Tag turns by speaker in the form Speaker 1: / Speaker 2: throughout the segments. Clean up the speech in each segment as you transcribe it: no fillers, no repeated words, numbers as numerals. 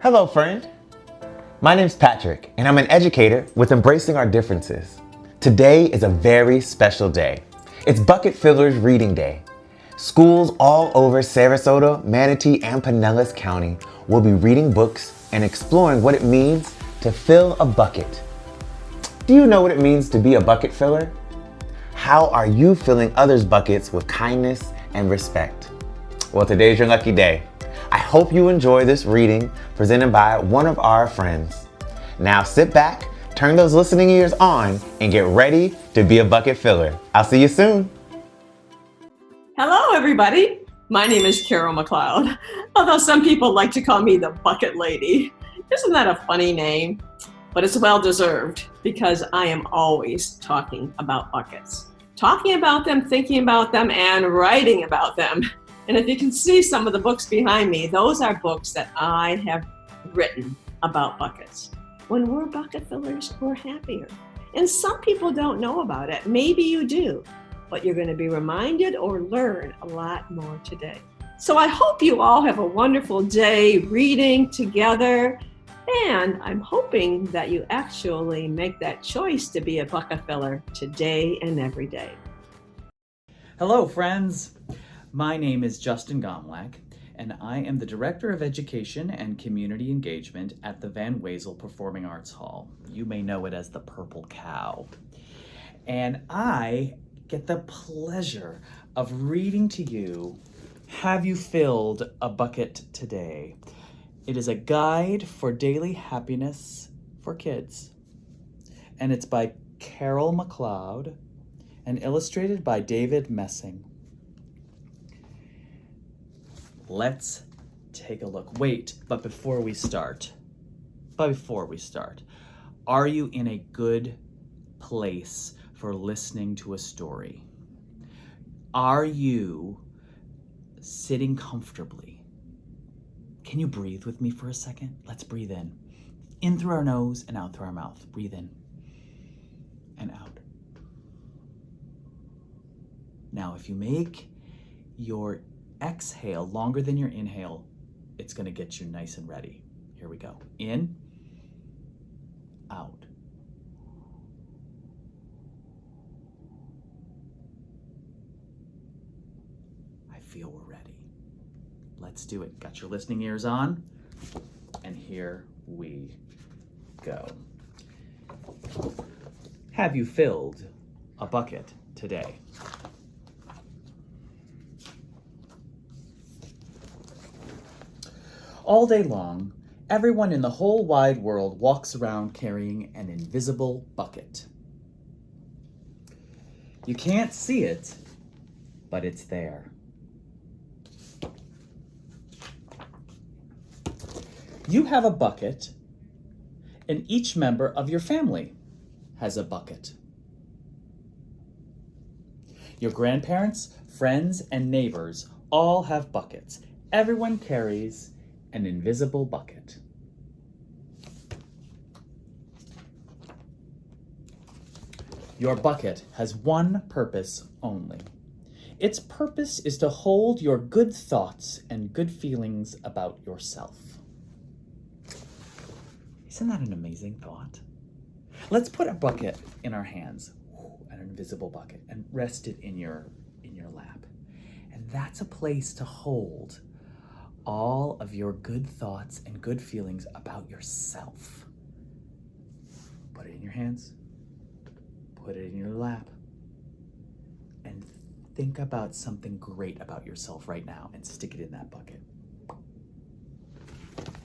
Speaker 1: Hello, friend. My name's Patrick, and I'm an educator with Embracing Our Differences. Today is a very special day. It's Bucket Fillers Reading Day. Schools all over Sarasota, Manatee, and Pinellas County will be reading books and exploring what it means to fill a bucket. Do you know what it means to be a bucket filler? How are you filling others' buckets with kindness and respect? Well, today's your lucky day. I hope you enjoy this reading presented by one of our friends. Now sit back, turn those listening ears on, and get ready to be a bucket filler. I'll see you soon.
Speaker 2: Hello, everybody. My name is Carol McLeod, although some people like to call me the Bucket Lady. Isn't that a funny name? But it's well deserved because I am always talking about buckets. Talking about them, thinking about them, and writing about them. And if you can see some of the books behind me, those are books that I have written about buckets. When we're bucket fillers, we're happier. And some people don't know about it. Maybe you do, but you're going to be reminded or learn a lot more today. So I hope you all have a wonderful day reading together. And I'm hoping that you actually make that choice to be a bucket filler today and every day.
Speaker 3: Hello, friends. My name is Justin Gomlak, and I am the Director of Education and Community Engagement at the Van Wezel Performing Arts Hall. You may know it as the Purple Cow. And I get the pleasure of reading to you, Have You Filled a Bucket Today? It is a guide for daily happiness for kids. And it's by Carol McLeod and illustrated by David Messing. Let's take a look. Wait, but before we start, are you in a good place for listening to a story? Are you sitting comfortably? Can you breathe with me for a second? Let's breathe in. In through our nose and out through our mouth. Breathe in and out. Now, if you make your exhale longer than your inhale, it's going to get you nice and ready. Here we go. In, out. I feel we're ready. Let's do it. Got your listening ears on? And here we go. Have you filled a bucket today? All day long, everyone in the whole wide world walks around carrying an invisible bucket. You can't see it, but it's there. You have a bucket, and each member of your family has a bucket. Your grandparents, friends, and neighbors all have buckets. Everyone carries an invisible bucket. Your bucket has one purpose only. Its purpose is to hold your good thoughts and good feelings about yourself. Isn't that an amazing thought? Let's put a bucket in our hands, an invisible bucket, and rest it in your lap. And that's a place to hold all of your good thoughts and good feelings about yourself. Put it in your hands, put it in your lap, and think about something great about yourself right now and stick it in that bucket.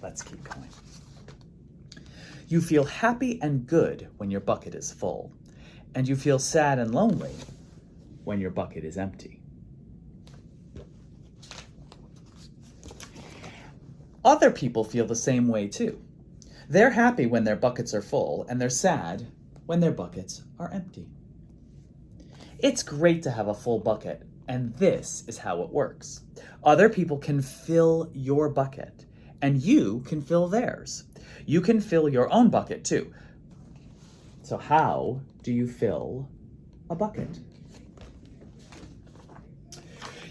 Speaker 3: Let's keep going. You feel happy and good when your bucket is full, and you feel sad and lonely when your bucket is empty. Other people feel the same way too. They're happy when their buckets are full, and they're sad when their buckets are empty. It's great to have a full bucket, and this is how it works. Other people can fill your bucket, and you can fill theirs. You can fill your own bucket too. So how do you fill a bucket?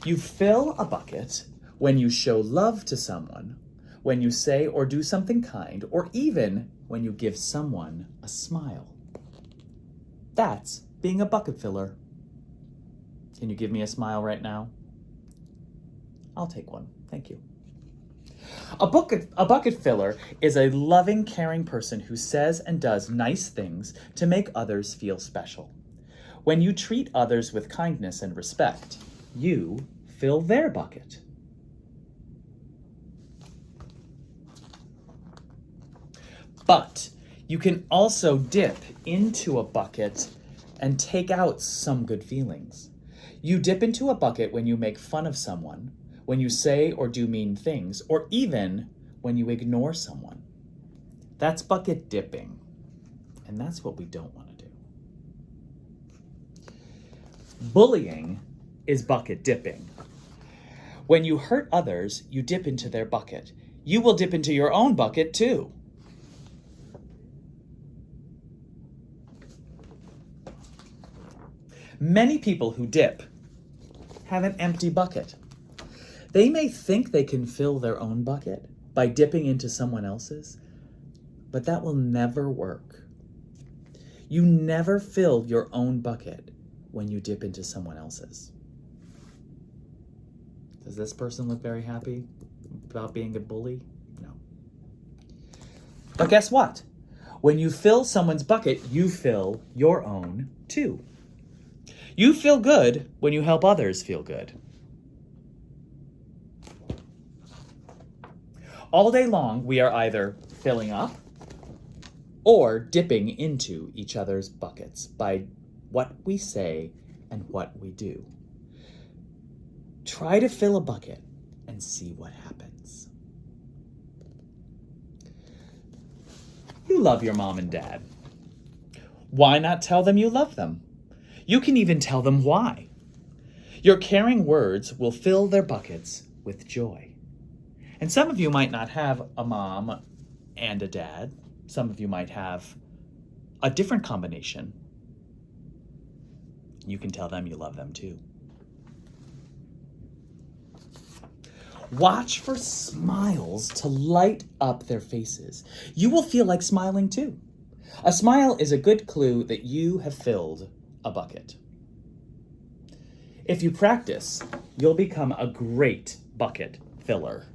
Speaker 3: You fill a bucket when you show love to someone when you say or do something kind, or even when you give someone a smile. That's being a bucket filler. Can you give me a smile right now? I'll take one. Thank you. A bucket filler is a loving, caring person who says and does nice things to make others feel special. When you treat others with kindness and respect, you fill their bucket. But you can also dip into a bucket and take out some good feelings. You dip into a bucket when you make fun of someone, when you say or do mean things, or even when you ignore someone. That's bucket dipping, and that's what we don't want to do. Bullying is bucket dipping. When you hurt others, you dip into their bucket. You will dip into your own bucket too. Many people who dip have an empty bucket. They may think they can fill their own bucket by dipping into someone else's, but that will never work. You never fill your own bucket when you dip into someone else's. Does this person look very happy about being a bully? No. But guess what? When you fill someone's bucket, you fill your own too. You feel good when you help others feel good. All day long, we are either filling up or dipping into each other's buckets by what we say and what we do. Try to fill a bucket and see what happens. You love your mom and dad. Why not tell them you love them? You can even tell them why. Your caring words will fill their buckets with joy. And some of you might not have a mom and a dad. Some of you might have a different combination. You can tell them you love them too. Watch for smiles to light up their faces. You will feel like smiling too. A smile is a good clue that you have filled a bucket. If you practice, you'll become a great bucket filler.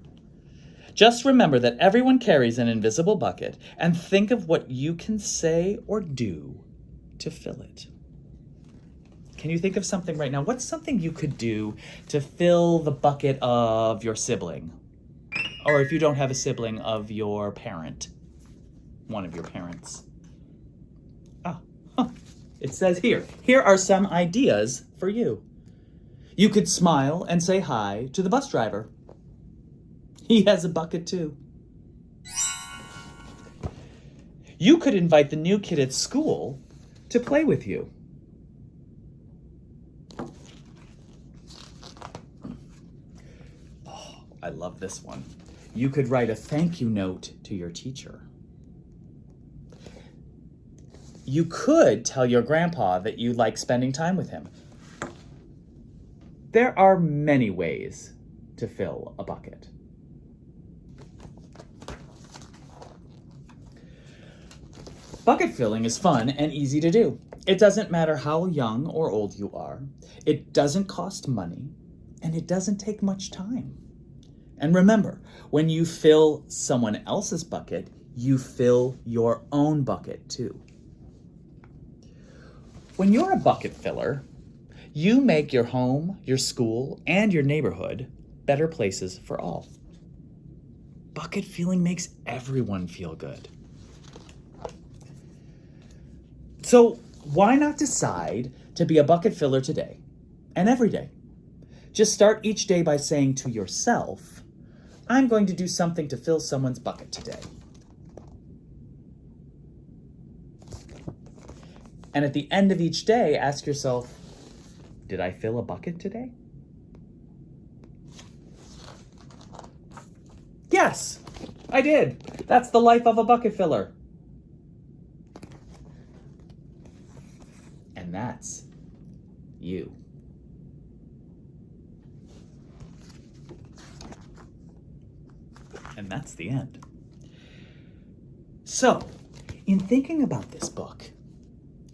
Speaker 3: Just remember that everyone carries an invisible bucket and think of what you can say or do to fill it. Can you think of something right now? What's something you could do to fill the bucket of your sibling? Or if you don't have a sibling, of your parent, one of your parents. It says here are some ideas for you. You could smile and say hi to the bus driver. He has a bucket too. You could invite the new kid at school to play with you. Oh, I love this one. You could write a thank you note to your teacher. You could tell your grandpa that you like spending time with him. There are many ways to fill a bucket. Bucket filling is fun and easy to do. It doesn't matter how young or old you are. It doesn't cost money, and it doesn't take much time. And remember, when you fill someone else's bucket, you fill your own bucket too. When you're a bucket filler, you make your home, your school, and your neighborhood better places for all. Bucket filling makes everyone feel good. So why not decide to be a bucket filler today and every day? Just start each day by saying to yourself, I'm going to do something to fill someone's bucket today. And at the end of each day, ask yourself, did I fill a bucket today? Yes, I did. That's the life of a bucket filler. And that's you. And And that's the end. So, in thinking about this book,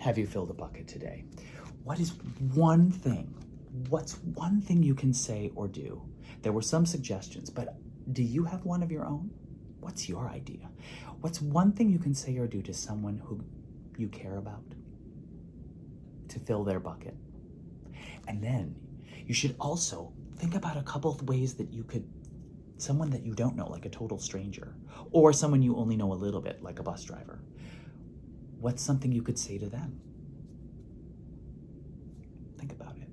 Speaker 3: Have You Filled a Bucket Today? What's one thing you can say or do? There were some suggestions, but do you have one of your own? What's your idea? What's one thing you can say or do to someone who you care about to fill their bucket? And then you should also think about a couple of ways that you could, someone that you don't know, like a total stranger, or someone you only know a little bit, like a bus driver. What's something you could say to them? Think about it.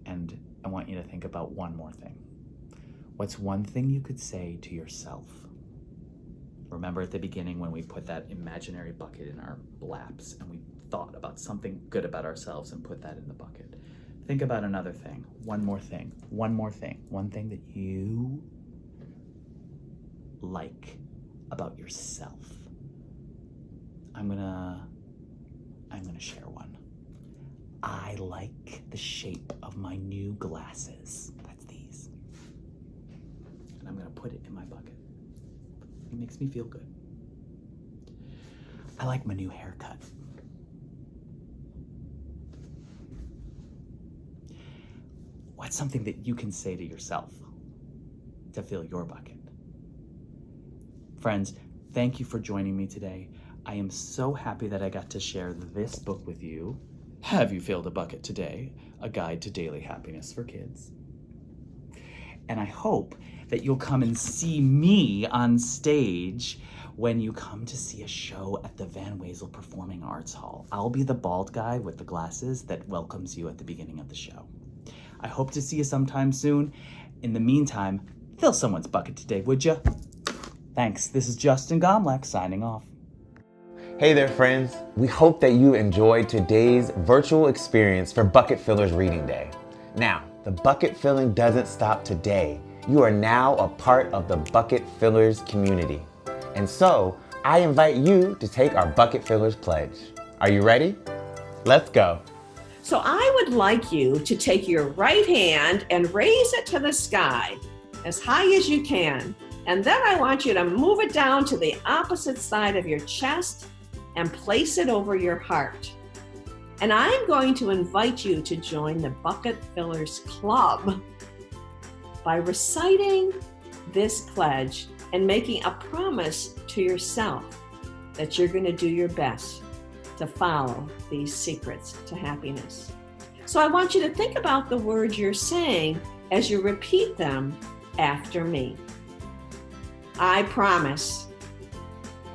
Speaker 3: And I want you to think about one more thing. What's one thing you could say to yourself? Remember at the beginning when we put that imaginary bucket in our laps and we thought about something good about ourselves and put that in the bucket. Think about another thing, one more thing, one thing that you like about yourself. I'm gonna share one. I like the shape of my new glasses. That's these. And I'm gonna put it in my bucket. It makes me feel good. I like my new haircut. What's something that you can say to yourself to fill your bucket? Friends, thank you for joining me today. I am so happy that I got to share this book with you. Have You Filled a Bucket Today? A Guide to Daily Happiness for Kids. And I hope that you'll come and see me on stage when you come to see a show at the Van Wezel Performing Arts Hall. I'll be the bald guy with the glasses that welcomes you at the beginning of the show. I hope to see you sometime soon. In the meantime, fill someone's bucket today, would you? Thanks. This is Justin Gomlak signing off.
Speaker 1: Hey there, friends. We hope that you enjoyed today's virtual experience for Bucket Fillers Reading Day. Now, the bucket filling doesn't stop today. You are now a part of the Bucket Fillers community. And so, I invite you to take our Bucket Fillers pledge. Are you ready? Let's go.
Speaker 2: So I would like you to take your right hand and raise it to the sky as high as you can. And then I want you to move it down to the opposite side of your chest and place it over your heart. And I'm going to invite you to join the Bucket Fillers Club by reciting this pledge and making a promise to yourself that you're going to do your best to follow these secrets to happiness. So I want you to think about the words you're saying as you repeat them after me. I promise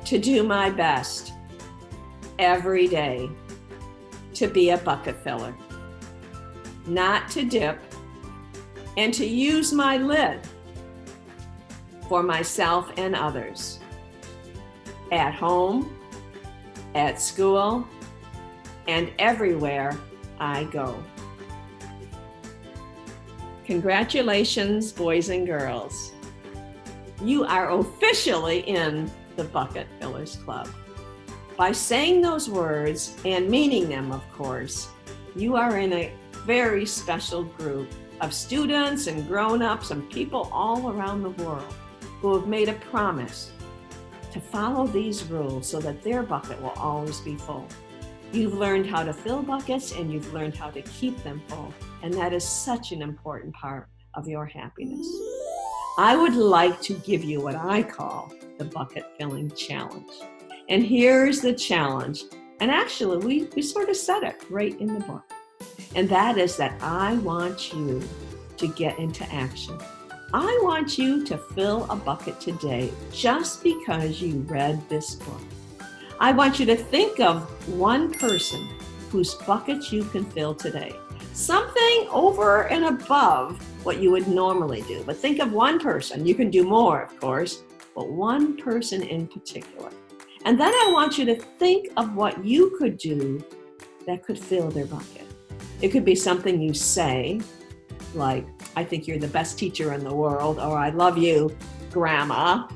Speaker 2: to do my best every day to be a bucket filler, not to dip, and to use my lid for myself and others, at home, at school, and everywhere I go. Congratulations, boys and girls. You are officially in the Bucket Fillers Club. By saying those words and meaning them, of course, you are in a very special group of students and grown-ups and people all around the world who have made a promise to follow these rules so that their bucket will always be full. You've learned how to fill buckets and you've learned how to keep them full, and that is such an important part of your happiness. I would like to give you what I call the Bucket Filling Challenge. And here's the challenge. And actually, we sort of said it right in the book. And that is that I want you to get into action. I want you to fill a bucket today just because you read this book. I want you to think of one person whose bucket you can fill today. Something over and above what you would normally do. But think of one person. You can do more, of course, but one person in particular. And then I want you to think of what you could do that could fill their bucket. It could be something you say, like, I think you're the best teacher in the world, or I love you, Grandma.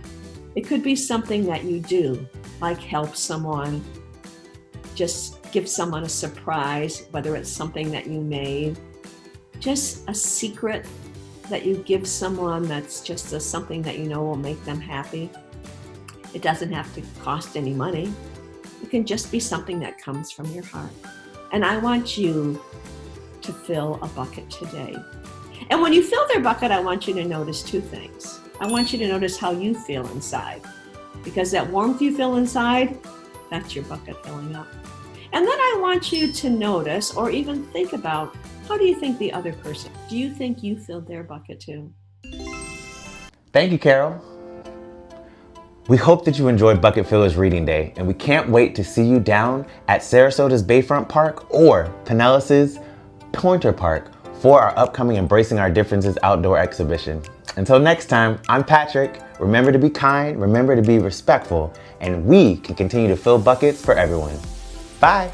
Speaker 2: It could be something that you do, like help someone, just give someone a surprise, whether it's something that you made, just a secret that you give someone that's just something that you know will make them happy. It doesn't have to cost any money. It can just be something that comes from your heart. And I want you to fill a bucket today. And when you fill their bucket, I want you to notice two things. I want you to notice how you feel inside, because that warmth you feel inside, that's your bucket filling up. And then I want you to notice or even think about, how do you think the other person, do you think you filled their bucket too?
Speaker 1: Thank you, Carol. We hope that you enjoyed Bucket Fillers Reading Day, and we can't wait to see you down at Sarasota's Bayfront Park or Pinellas's Pointer Park for our upcoming Embracing Our Differences outdoor exhibition. Until next time, I'm Patrick. Remember to be kind, remember to be respectful, and we can continue to fill buckets for everyone. Bye.